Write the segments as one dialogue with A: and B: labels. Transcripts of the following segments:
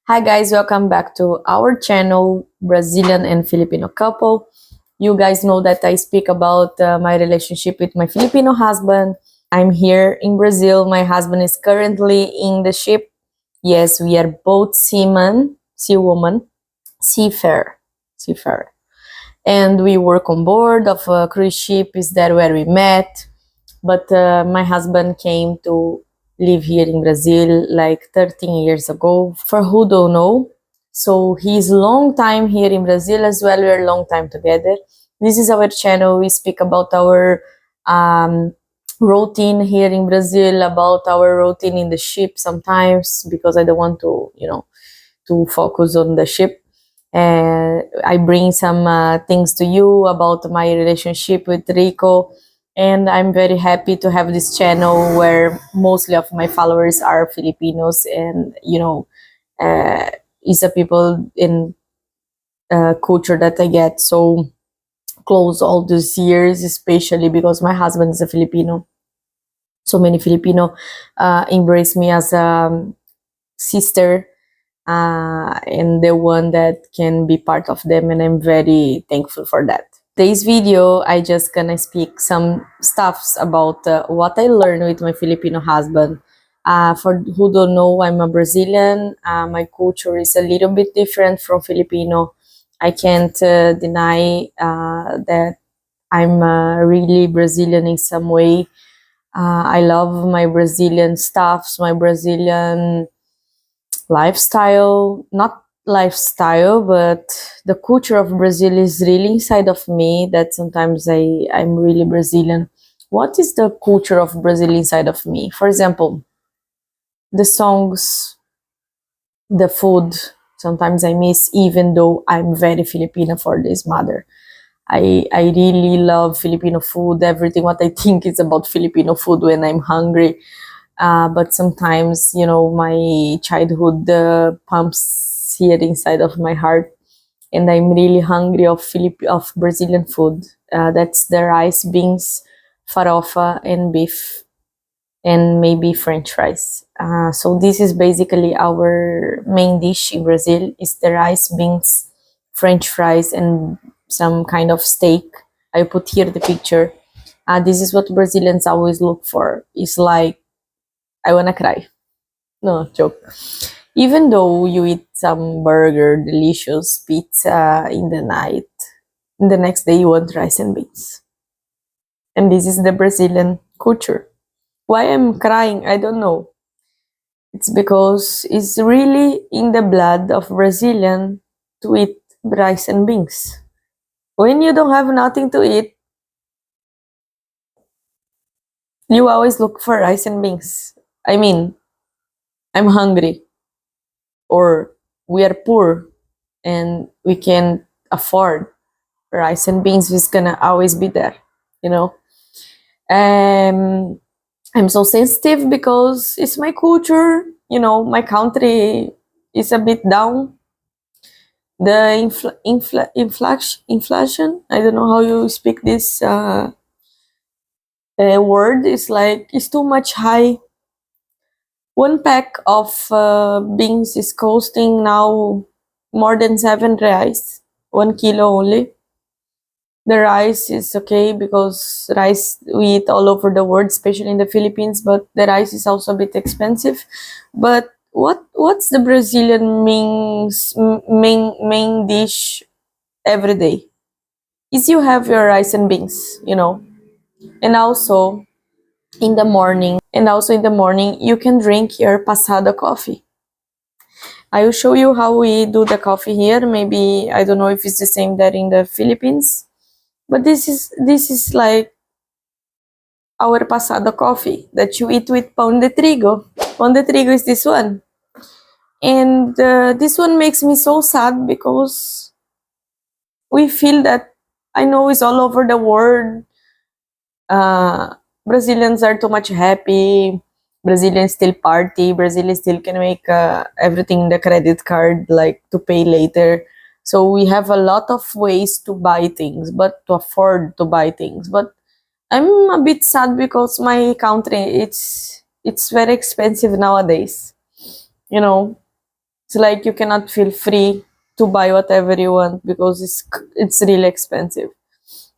A: Hi guys, welcome back to our channel, Brazilian and Filipino couple. You guys know that I speak about my relationship with my Filipino husband. I'm here in Brazil. My husband is currently in the ship. Yes, we are both seawoman, seafarer. And we work on board of a cruise ship. Is that where we met? But my husband came to live here in Brazil like 13 years ago. For who don't know, so he's long time here in Brazil as well. We're long time together. This is our channel. We speak about our routine here in Brazil, about our routine in the ship sometimes, because I don't want to, to focus on the ship. And I bring some things to you about my relationship with Rico, and I'm very happy to have this channel where mostly of my followers are Filipinos, and is a people in culture that I get so close all these years, especially because my husband is a Filipino. So many Filipino embrace me as a sister, and the one that can be part of them, and I'm very thankful for that. Today's video, I just gonna speak some stuffs about what I learned with my Filipino husband. For who don't know, I'm a Brazilian. My culture is a little bit different from Filipino. I can't deny that I'm really Brazilian in some way. I love my Brazilian stuffs, my Brazilian lifestyle, not lifestyle, but the culture of Brazil is really inside of me, that sometimes I'm really Brazilian. What is the culture of Brazil inside of me? For example, the songs, the food, sometimes I miss, even though I'm very Filipino for this matter. I really love Filipino food, everything what I think is about Filipino food when I'm hungry. But sometimes, my childhood pumps here inside of my heart, and I'm really hungry of Brazilian food. That's the rice, beans, farofa, and beef, and maybe French fries. So this is basically our main dish in Brazil: is the rice, beans, French fries, and some kind of steak. I put here the picture. This is what Brazilians always look for. It's like, I wanna cry. No, joke. Even though you eat some burger, delicious pizza in the night, the next day you want rice and beans. And this is the Brazilian culture. Why I'm crying, I don't know. It's because it's really in the blood of Brazilian to eat rice and beans. When you don't have nothing to eat, you always look for rice and beans. I mean, I'm hungry, or we are poor and we can afford rice and beans, is gonna always be there, you know. um I'm so sensitive because it's my culture, my country is a bit down. The inflation, I don't know how you speak this word, is like, it's too much high. One pack of beans is costing now more than 7 reais, 1 kilo only. The rice is okay because rice we eat all over the world, especially in the Philippines, but the rice is also a bit expensive. But what's the Brazilian main dish every day? Is you have your rice and beans, and also in the morning you can drink your passada coffee. I will show you how we do the coffee here. Maybe I don't know if it's the same there in the Philippines, but this is like our pasado coffee that you eat with pão de trigo. Pão de trigo is this one. And this one makes me so sad because we feel that, I know it's all over the world. Brazilians are too much happy. Brazilians still party. Brazilians still can make everything in the credit card, like to pay later. So we have a lot of ways to buy things, but to afford to buy things. But I'm a bit sad because my country, it's very expensive nowadays. You know, It's like you cannot feel free to buy whatever you want because it's really expensive,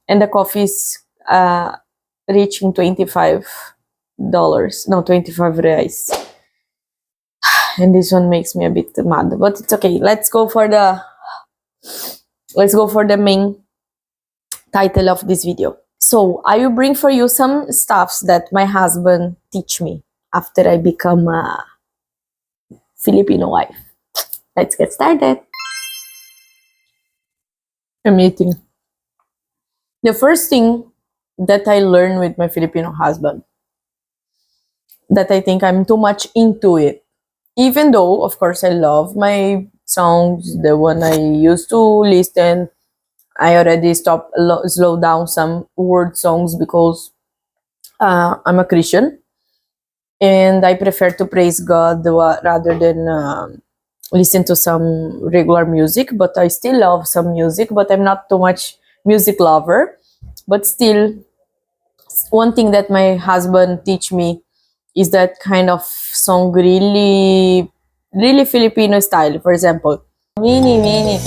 A: and the coffee is reaching $25, no, 25 reais, and this one makes me a bit mad, but it's okay. Let's go for the main title of this video. So I will bring for you some stuffs that my husband teach me after I become a Filipino wife. Let's get started. I'm eating. The first thing that I learned with my Filipino husband, that I think I'm too much into it, even though of course I love my songs, the one I used to listen. I already stopped slow down some word songs because I'm a Christian and I prefer to praise God rather than listen to some regular music. But I still love some music, but I'm not too much music lover. But still, one thing that my husband teach me is that kind of song, really, really Filipino style. For example, mini mini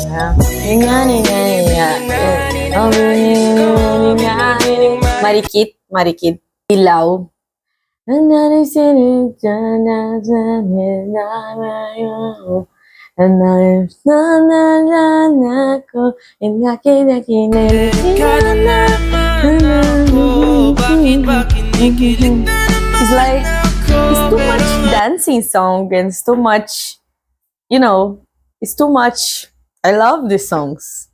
A: marikit marikit ilaw. It's like it's too much dancing song and it's too much, it's too much. I love these songs.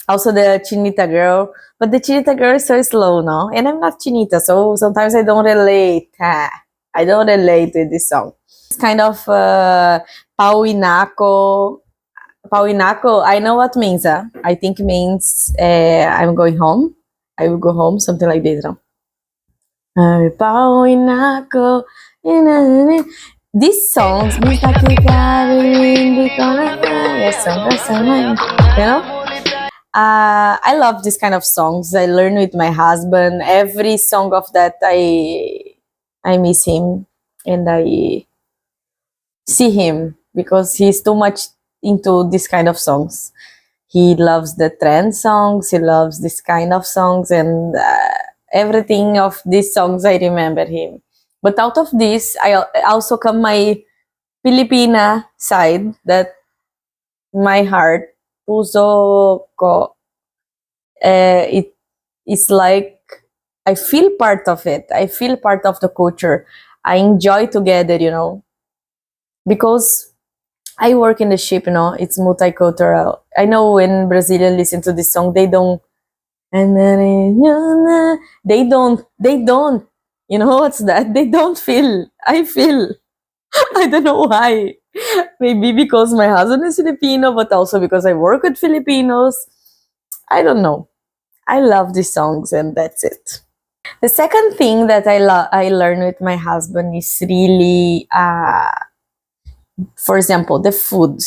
A: Also the Chinita girl, but the Chinita girl is so slow, no? And I'm not Chinita, so sometimes I don't relate. I don't relate with this song. It's kind of Pauinako. Pauinako, I know what means. I think it means I'm going home. I will go home, something like this. No? Pauinako. These songs, you know? I love this kind of songs. I learn with my husband. Every song of that, I miss him and I see him because he's too much into this kind of songs. He loves the trend songs. He loves this kind of songs, and everything of these songs I remember him. But out of this, I also come my Filipina side, that my heart, puso ko, it is like I feel part of it. I feel part of the culture. I enjoy together, because I work in the ship, it's multicultural. I know when Brazilians listen to this song, they don't, they don't, what's that? They don't feel, I feel. I don't know why. Maybe because my husband is Filipino, but also because I work with Filipinos. I don't know. I love these songs, and that's it. The second thing that I learned with my husband is really, for example, the food.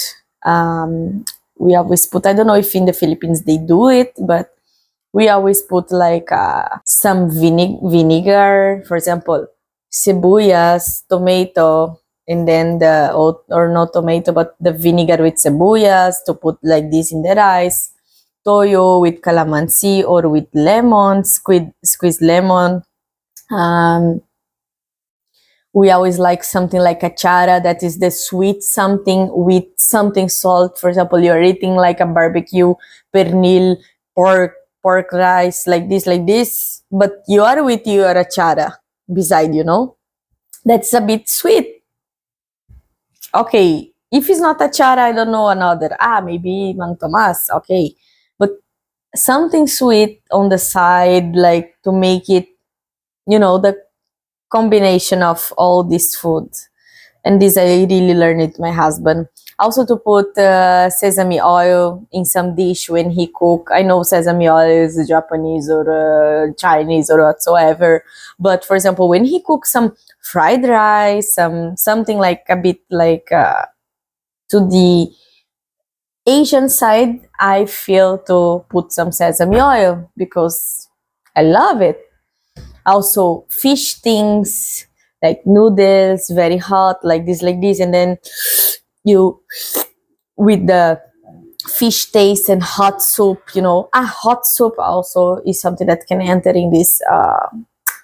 A: We always put, I don't know if in the Philippines they do it, but we always put like some vinegar, for example, sibuyas, tomato, and then or no tomato, but the vinegar with sibuyas to put like this in the rice, toyo with calamansi or with lemon, squeeze lemon. We always like something like achara, that is the sweet something with something salt. For example, you're eating like a barbecue, pernil, pork rice, like this, but you are with your achara beside, That's a bit sweet. Okay, if it's not achara, I don't know another. Maybe Mang Tomas, okay. But something sweet on the side, like to make it, the combination of all this food. And this I really learned it my husband. Also to put sesame oil in some dish when he cook. I know sesame oil is Japanese or Chinese or whatsoever, but for example, when he cooks some fried rice, something like a bit like to the Asian side, I feel to put some sesame oil because I love it. Also fish things like noodles, very hot, like this, and then you with the fish taste and hot soup, hot soup also is something that can enter in this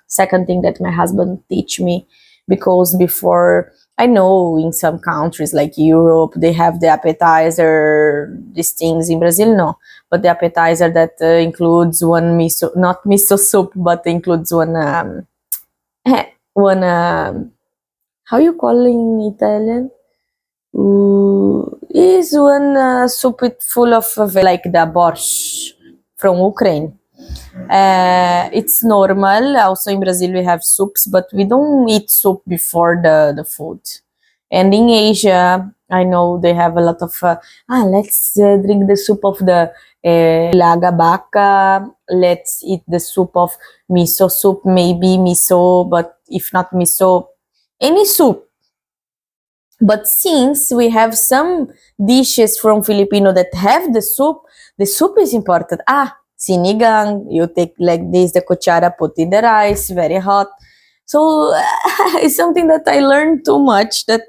A: second thing that my husband teach me, because before, I know in some countries like Europe they have the appetizer, these things. In Brazil no, but the appetizer that includes one miso, not miso soup, but includes one one how you call it in Italian, is one soup with full of like the borscht from Ukraine. It's normal. Also in Brazil we have soups, but we don't eat soup before the food. And in Asia, I know they have a lot of let's drink the soup of the lagabaca. Let's eat the soup of miso soup, maybe miso, but if not miso, any soup. But since we have some dishes from Filipino that have the soup is important. Sinigang, you take like this, the cuchara, put in the rice, very hot. So it's something that I learned too much that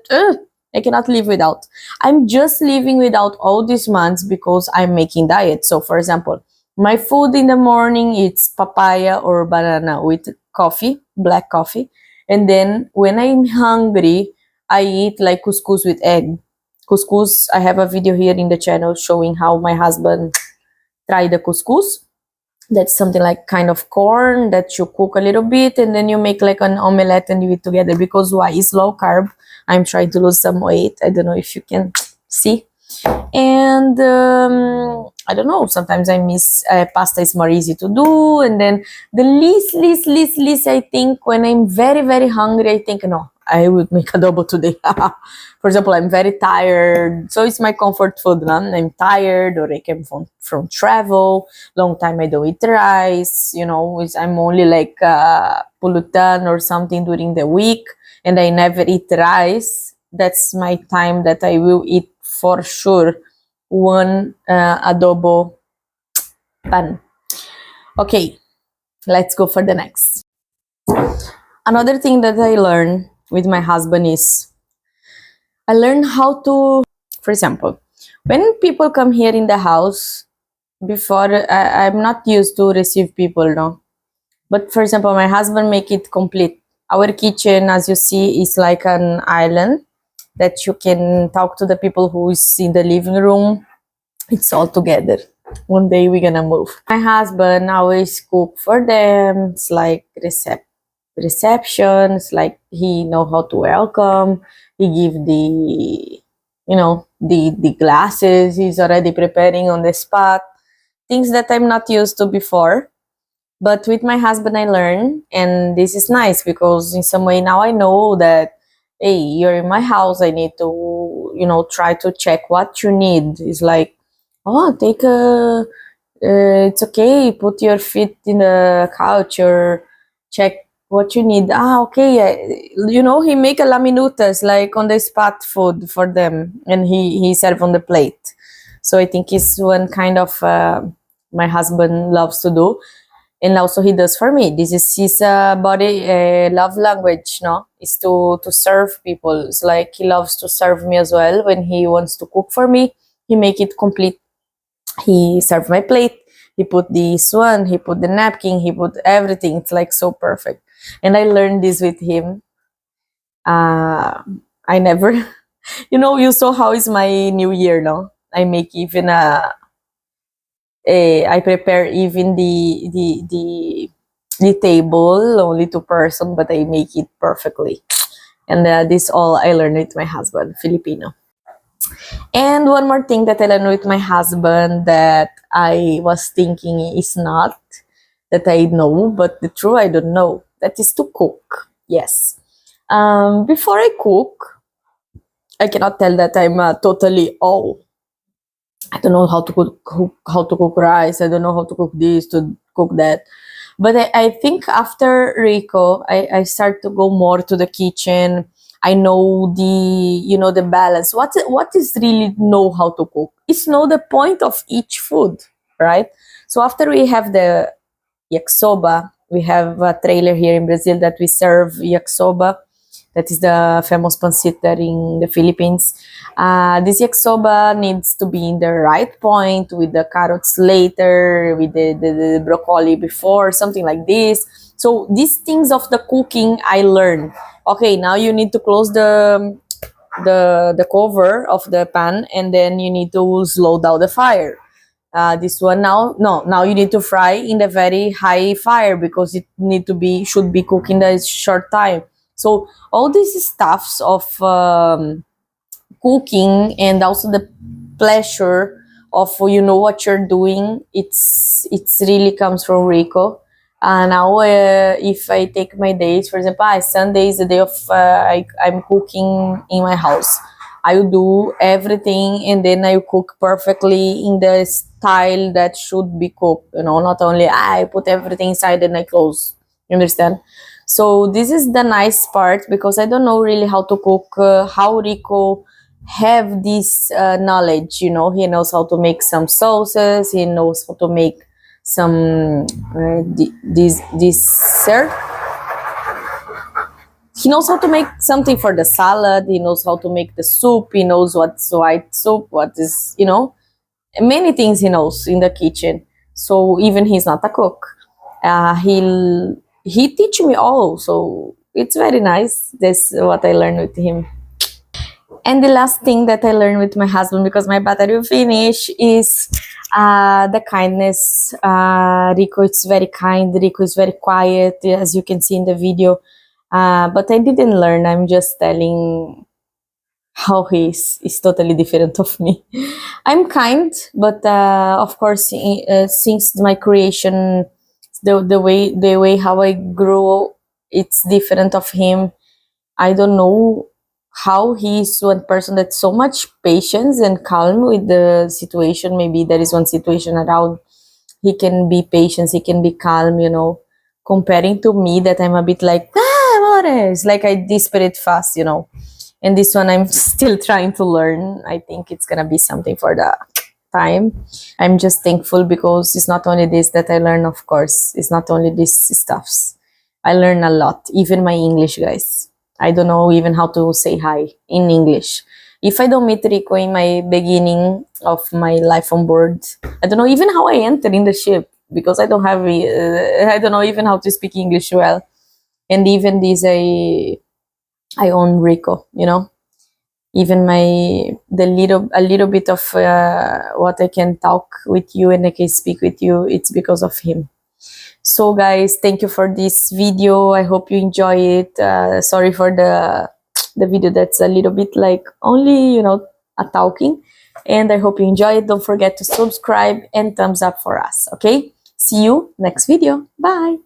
A: I cannot live without. I'm just living without all these months because I'm making diet. So for example, my food in the morning, it's papaya or banana with coffee, black coffee. And then when I'm hungry, I eat like couscous with egg. Couscous, I have a video here in the channel showing how my husband tried the couscous. That's something like kind of corn that you cook a little bit and then you make like an omelette and you eat together. Because why? It's low carb. I'm trying to lose some weight. I don't know if you can see. And I don't know, sometimes I miss pasta is more easy to do. And then the least I think, when I'm very, very hungry, I think, no, I would make adobo today. For example, I'm very tired, so it's my comfort food. I'm tired, or I came from travel, long time I don't eat rice, I'm only like pulutan or something during the week, and I never eat rice. That's my time that I will eat for sure one adobo pan. Okay, let's go for the next. Another thing that I learned with my husband is I learned how to, for example, when people come here in the house, before I'm not used to receive people, no. But for example, my husband make it complete. Our kitchen, as you see, is like an island that you can talk to the people who is in the living room. It's all together. One day we're gonna move. My husband always cook for them. It's like receptions, like he know how to welcome. He give the the glasses. He's already preparing on the spot, things that I'm not used to before. But with my husband I learn, and this is nice because in some way now I know that, hey, you're in my house, I need to try to check what you need. It's like, oh, take a it's okay, put your feet in the couch, or check what you need. Okay. He make a la minutas, like on the spot food for them, and he serve on the plate. So I think it's one kind of my husband loves to do, and also he does for me. This is his body love language, no, is to serve people. It's like he loves to serve me as well. When he wants to cook for me, he make it complete. He served my plate, he put this one, he put the napkin, he put everything. It's like so perfect. And I learned this with him. I never you saw how is my new year, no? I make even I prepare even the table, only 2 person, but I make it perfectly. And this all I learned with my husband, Filipino. And one more thing that I learned with my husband that I was thinking is not, that I know, but the truth I don't know, that is to cook. Yes. Before I cook, I cannot tell that I'm totally I don't know how to cook rice. I don't know how to cook this, to cook that. But I think after Rico, I start to go more to the kitchen. I know the balance. What is really know how to cook? It's know the point of each food, right? So after we have the yakisoba, we have a trailer here in Brazil that we serve yakisoba. That is the famous pancit there in the Philippines. This yakisoba needs to be in the right point, with the carrots later, with the broccoli before, something like this. So these things of the cooking I learned. Okay, now you need to close the cover of the pan, and then you need to slow down the fire. This one now, no, now you need to fry in the very high fire, because it should be cooked in a short time. So all these stuffs of cooking, and also the pleasure of what you're doing, it's really comes from Rico. Now if I take my days, for example, Sunday is the day of I'm cooking in my house. I will do everything, and then I cook perfectly in the style that should be cooked, not only I put everything inside and I close. You understand? So this is the nice part, because I don't know really how to cook, how Rico have this knowledge. He knows how to make some sauces, he knows how to make some this syrup. He knows how to make something for the salad, he knows how to make the soup, he knows what's white soup, what is, many things he knows in the kitchen. So even he's not a cook, he teach me all, so it's very nice. That's what I learned with him. And the last thing that I learned with my husband, because my battery will finish, is the kindness. Rico is very kind. Rico is very quiet, as you can see in the video. But I didn't learn. I'm just telling how he is totally different of me. I'm kind, but of course, since my creation, the way how I grew, it's different of him. I don't know how he's one person that's so much patience and calm with the situation. Maybe there is one situation around, he can be patient, he can be calm, comparing to me, that I'm a bit like, it's like I desperate fast, and this one I'm still trying to learn. I think it's gonna be something for the time. I'm just thankful, because it's not only this that I learn, of course, it's not only these stuffs. I learn a lot, even my English, guys. I don't know even how to say hi in English. If I don't meet Rico in my beginning of my life on board, I don't know even how I entered in the ship, because I don't know even how to speak English well. And even this, I own Rico, even a little bit of what I can talk with you and I can speak with you, it's because of him. So guys, thank you for this video. I hope you enjoy it. Sorry for the video that's a little bit like only, a talking. And I hope you enjoy it. Don't forget to subscribe and thumbs up for us. Okay? See you next video. Bye.